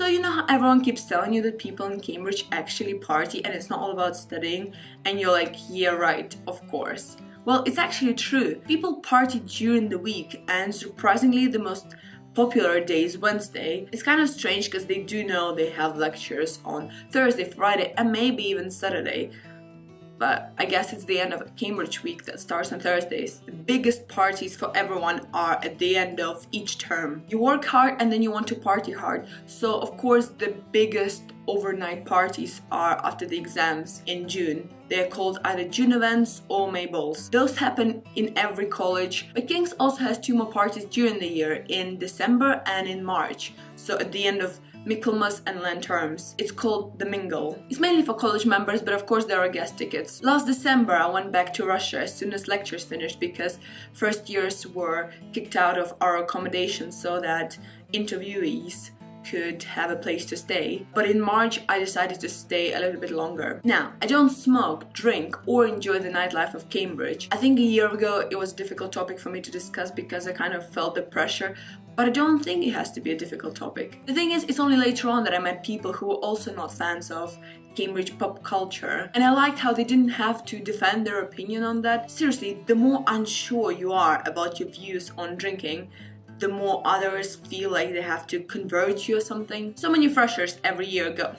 So you know how everyone keeps telling you that people in Cambridge actually party and it's not all about studying, and you're like, yeah, right, of course. Well, it's actually true. People party during the week, and surprisingly the most popular day is Wednesday. It's kind of strange because they do know they have lectures on Thursday, Friday, and maybe even Saturday. But I guess it's the end of Cambridge week that starts on Thursdays. The biggest parties for everyone are at the end of each term. You work hard and then you want to party hard. So of course the biggest overnight parties are after the exams in June. They are called either June events or May balls. Those happen in every college, but King's also has 2 more parties during the year, in December and in March. So at the end of Michaelmas and Lent terms. It's called the MINGLE. It's mainly for college members, but of course there are guest tickets. Last December I went back to Russia as soon as lectures finished because first years were kicked out of our accommodation so that interviewees could have a place to stay. But in March I decided to stay a little bit longer. Now, I don't smoke, drink or enjoy the nightlife of Cambridge. I think a year ago it was a difficult topic for me to discuss because I kind of felt the pressure, but I don't think it has to be a difficult topic. The thing is, it's only later on that I met people who were also not fans of Cambridge pop culture, and I liked how they didn't have to defend their opinion on that. Seriously, the more unsure you are about your views on drinking, the more others feel like they have to convert you or something. So many freshers every year go,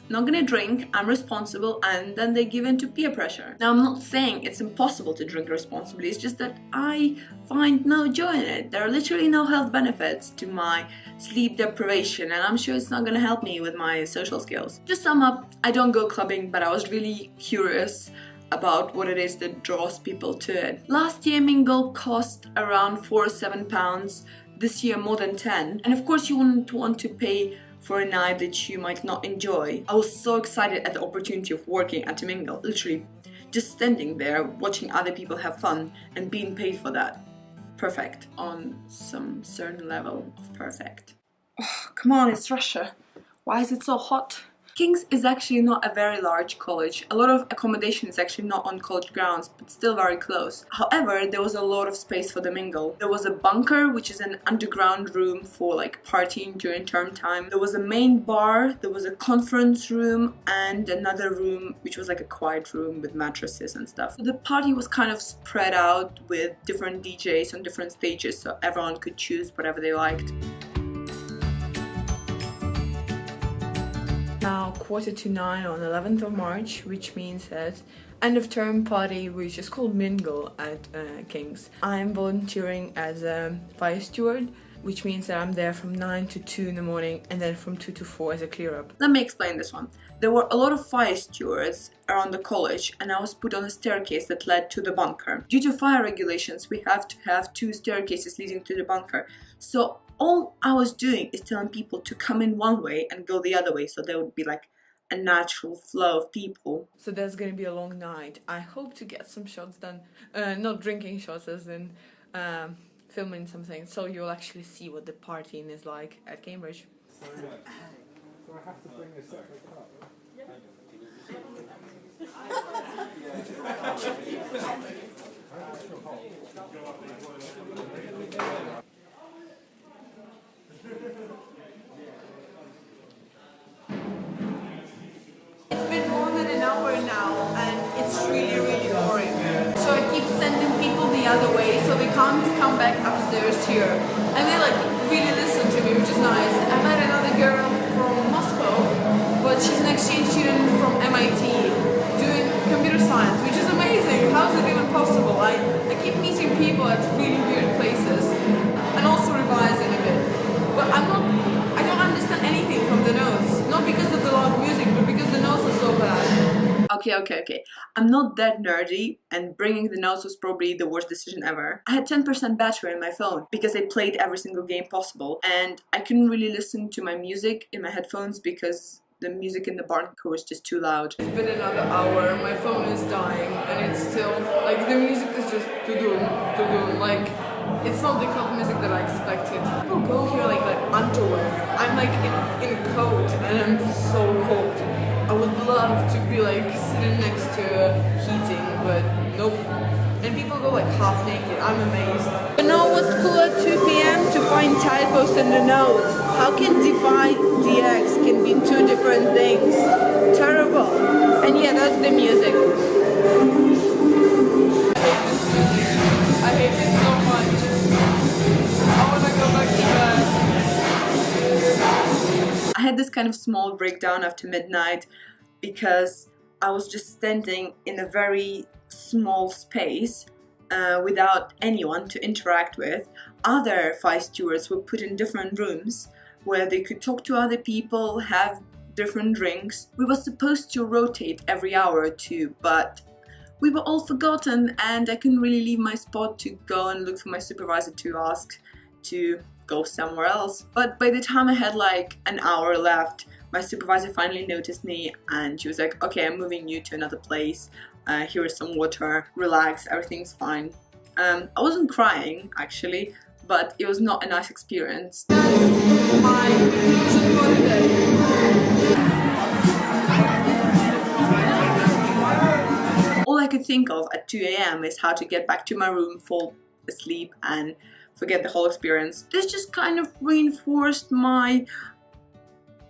not gonna drink, I'm responsible, and then they give in to peer pressure. Now, I'm not saying it's impossible to drink responsibly, it's just that I find no joy in it. There are literally no health benefits to my sleep deprivation, and I'm sure it's not gonna help me with my social skills. Just sum up, I don't go clubbing, but I was really curious about what it is that draws people to it. Last year, Mingle cost around £4 or £7. This year more than 10, and of course you wouldn't want to pay for a night that you might not enjoy. I was so excited at the opportunity of working at a Mingle, literally just standing there watching other people have fun and being paid for that. Perfect, on some certain level of perfect. Oh, come on, it's Russia. Why is it so hot? King's is actually not a very large college. A lot of accommodation is actually not on college grounds, but still very close. However, there was a lot of space for the Mingle. There was a bunker, which is an underground room for like partying during term time. There was a main bar, there was a conference room, and another room which was like a quiet room with mattresses and stuff. So the party was kind of spread out with different DJs on different stages, so everyone could choose whatever they liked. Now 8:45 on 11th of March, which means that end of term party, which is called MINGLE at King's. I'm volunteering as a fire steward, which means that I'm there from 9 to 2 in the morning and then from 2 to 4 as a clear up. Let me explain this one. There were a lot of fire stewards around the college, and I was put on a staircase that led to the bunker. Due to fire regulations, we have to have 2 staircases leading to the bunker. So all I was doing is telling people to come in one way and go the other way, so there would be like a natural flow of people. So that's gonna be a long night. I hope to get some shots done, not drinking shots as in filming something, so you'll actually see what the partying is like at Cambridge. So I have to bring a separate cup. It's been more than an hour now and it's really boring. So I keep sending people the other way so they can't come back upstairs here. And they like really listen to me, which is nice. I met another girl from Moscow, but she's an exchange student from MIT doing computer science, which is amazing. How is it even possible? I keep meeting people at really weird places and also revising a bit. But I don't understand anything from the notes. Not because of the loud music, but because the notes are so bad. Okay. I'm not that nerdy, and bringing the notes was probably the worst decision ever. I had 10% battery in my phone because I played every single game possible, and I couldn't really listen to my music in my headphones because the music in the bunker was just too loud. It's been another hour, my phone is dying, and it's still, like, the music is just to-doom, like, it's not the kind of music that I expected. People go here like underwear. I'm like in a coat and I'm so cold. I would love to be like sitting next to heating, but nope. And people go like half naked. I'm amazed. You know what's cool at 2 p.m? To find typos in the notes. How can divide dx had this kind of small breakdown after midnight because I was just standing in a very small space without anyone to interact with. Other flight stewards were put in different rooms where they could talk to other people, have different drinks. We were supposed to rotate every hour or two, but we were all forgotten and I couldn't really leave my spot to go and look for my supervisor to ask to go somewhere else. But by the time I had like an hour left, my supervisor finally noticed me and she was like, okay, I'm moving you to another place. Here is some water, relax, everything's fine. I wasn't crying actually, but it was not a nice experience. All I could think of at 2 AM is how to get back to my room, fall asleep and forget the whole experience. This just kind of reinforced my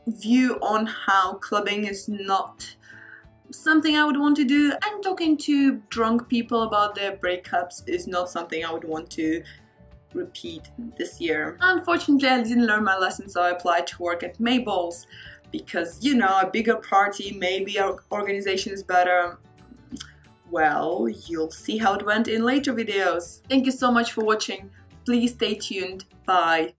view on how clubbing is not something I would want to do, and talking to drunk people about their breakups is not something I would want to repeat this year. Unfortunately, I didn't learn my lesson, so I applied to work at MINGLE because, you know, a bigger party, maybe our organization is better. Well, you'll see how it went in later videos. Thank you so much for watching. Please stay tuned. Bye.